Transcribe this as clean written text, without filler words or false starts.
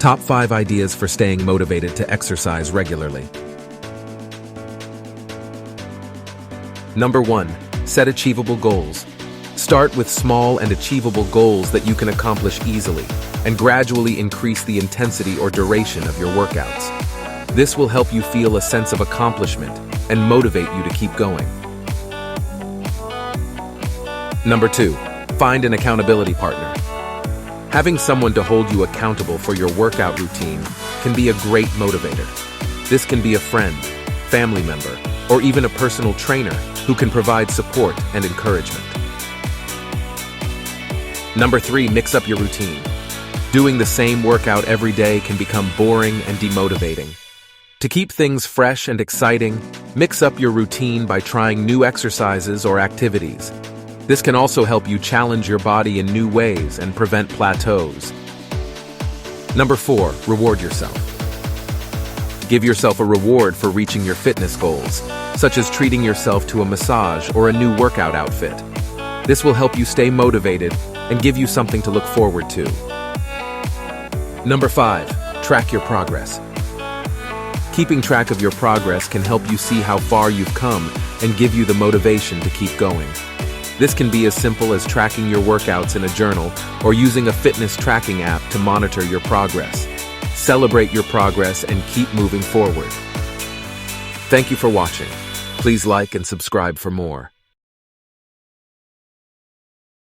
Top 5 ideas for staying motivated to exercise regularly. Number 1. Set achievable goals. Start with small and achievable goals that you can accomplish easily, and gradually increase the intensity or duration of your workouts. This will help you feel a sense of accomplishment and motivate you to keep going. Number 2. Find an accountability partner. Having someone to hold you accountable for your workout routine can be a great motivator. This can be a friend, family member, or even a personal trainer who can provide support and encouragement. Number 3. Mix up your routine. Doing the same workout every day can become boring and demotivating. To keep things fresh and exciting, mix up your routine by trying new exercises or activities. This can also help you challenge your body in new ways and prevent plateaus. Number 4. Reward yourself. Give yourself a reward for reaching your fitness goals, such as treating yourself to a massage or a new workout outfit. This will help you stay motivated and give you something to look forward to. Number 5. Track your progress. Keeping track of your progress can help you see how far you've come and give you the motivation to keep going. This can be as simple as tracking your workouts in a journal or using a fitness tracking app to monitor your progress. Celebrate your progress and keep moving forward. Thank you for watching. Please like and subscribe for more.